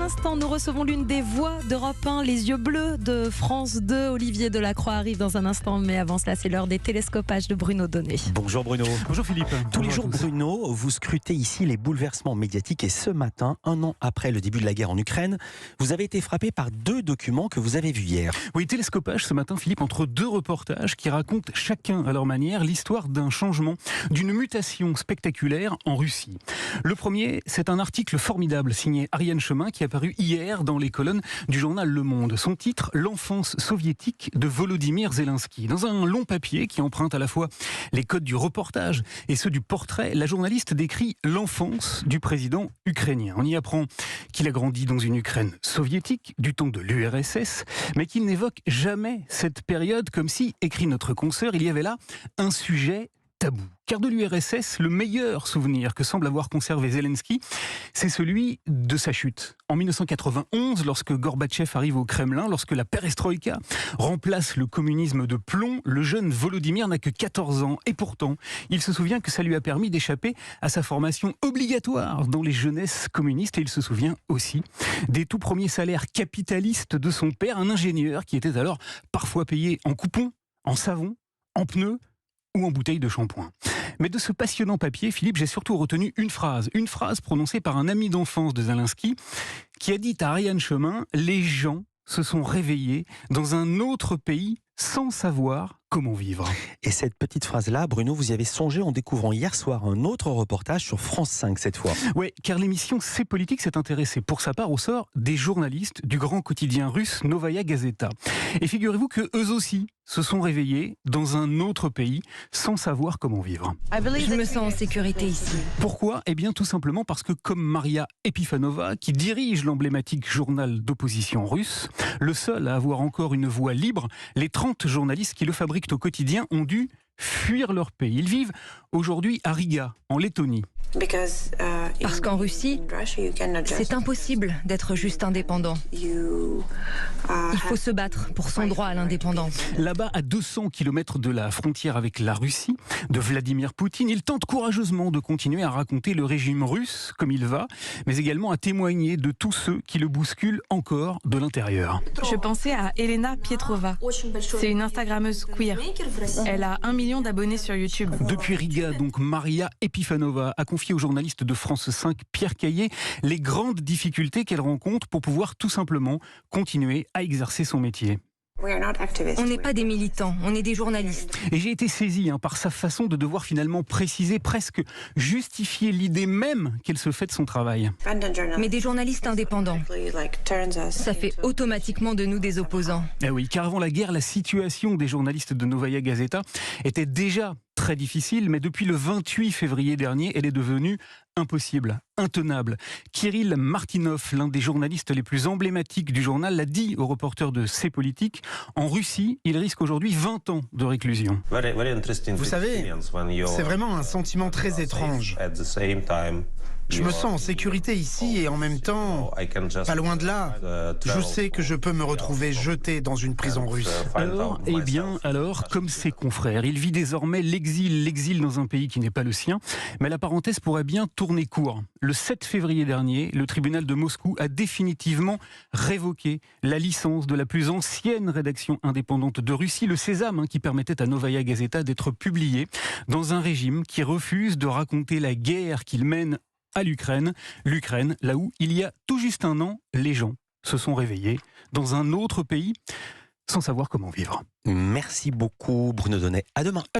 instant, nous recevons l'une des voix d'Europe 1, les yeux bleus de France 2. Olivier Delacroix arrive dans un instant, mais avant cela, c'est l'heure des télescopages de Bruno Donnet. Bonjour Bruno. Bonjour Philippe. Tous les jours, Bruno, vous scrutez ici les bouleversements médiatiques et ce matin, un an après le début de la guerre en Ukraine, vous avez été frappé par deux documents que vous avez vus hier. Oui, télescopage ce matin, Philippe, entre deux reportages qui racontent chacun à leur manière l'histoire d'un changement, d'une mutation spectaculaire en Russie. Le premier, c'est un article formidable signé Ariane Chemin qui est apparu hier dans les colonnes du journal Le Monde. Son titre, L'enfance soviétique de Volodymyr Zelensky. Dans un long papier qui emprunte à la fois les codes du reportage et ceux du portrait, la journaliste décrit l'enfance du président ukrainien. On y apprend qu'il a grandi dans une Ukraine soviétique du temps de l'URSS, mais qu'il n'évoque jamais cette période comme si, écrit notre consoeur, il y avait là un sujet tabou. Car de l'URSS, le meilleur souvenir que semble avoir conservé Zelensky, c'est celui de sa chute. En 1991, lorsque Gorbatchev arrive au Kremlin, lorsque la perestroïka remplace le communisme de plomb, le jeune Volodymyr n'a que 14 ans. Et pourtant, il se souvient que ça lui a permis d'échapper à sa formation obligatoire dans les jeunesses communistes. Et il se souvient aussi des tout premiers salaires capitalistes de son père, un ingénieur qui était alors parfois payé en coupons, en savon, en pneus, ou en bouteille de shampoing. Mais de ce passionnant papier, Philippe, j'ai surtout retenu une phrase prononcée par un ami d'enfance de Zelensky, qui a dit à Ariane Chemin « Les gens se sont réveillés dans un autre pays sans savoir comment vivre ». Et cette petite phrase-là, Bruno, vous y avez songé en découvrant hier soir un autre reportage sur France 5 cette fois. Oui, car l'émission C'est Politique s'est intéressée pour sa part au sort des journalistes du grand quotidien russe Novaya Gazeta. Et figurez-vous que eux aussi se sont réveillés dans un autre pays sans savoir comment vivre. Je me sens en sécurité ici. Pourquoi ? Eh bien tout simplement parce que comme Maria Epifanova, qui dirige l'emblématique journal d'opposition russe, le seul à avoir encore une voix libre, les 30 journalistes qui le fabriquent au quotidien ont dû fuir leur pays. Ils vivent aujourd'hui à Riga, en Lettonie. Parce qu'en Russie, c'est impossible d'être juste indépendant. Il faut se battre pour son droit à l'indépendance. Là-bas, à 200 km de la frontière avec la Russie, de Vladimir Poutine, il tente courageusement de continuer à raconter le régime russe comme il va, mais également à témoigner de tous ceux qui le bousculent encore de l'intérieur. Je pensais à Elena Pietrova. C'est une Instagrammeuse queer. Elle a 1 million d'abonnés sur YouTube. Depuis Riga, donc, Maria Epifanova a confié au journaliste de France 5, Pierre Caillé, les grandes difficultés qu'elle rencontre pour pouvoir tout simplement continuer à exercer son métier. On n'est pas des militants, on est des journalistes. Et j'ai été saisi par sa façon de devoir finalement préciser, presque justifier l'idée même qu'elle se fait de son travail. Mais des journalistes indépendants, ça fait automatiquement de nous des opposants. Eh oui, car avant la guerre, la situation des journalistes de Novaya Gazeta était déjà très difficile, mais depuis le 28 février dernier, elle est devenue impossible, intenable. Kirill Martynov, l'un des journalistes les plus emblématiques du journal, l'a dit au reporter de C'est Politique. En Russie, il risque aujourd'hui 20 ans de réclusion. Vous savez, c'est vraiment un sentiment très étrange. Je me sens en sécurité ici et en même temps, pas loin de là, je sais que je peux me retrouver jeté dans une prison russe. Alors, comme ses confrères, il vit désormais l'exil dans un pays qui n'est pas le sien. Mais la parenthèse pourrait bien tourner court. Le 7 février dernier, le tribunal de Moscou a définitivement révoqué la licence de la plus ancienne rédaction indépendante de Russie, le Sésame, qui permettait à Novaya Gazeta d'être publié dans un régime qui refuse de raconter la guerre qu'il mène à l'Ukraine, là où, il y a tout juste un an, les gens se sont réveillés dans un autre pays sans savoir comment vivre. Merci beaucoup Bruno Donnet. À demain.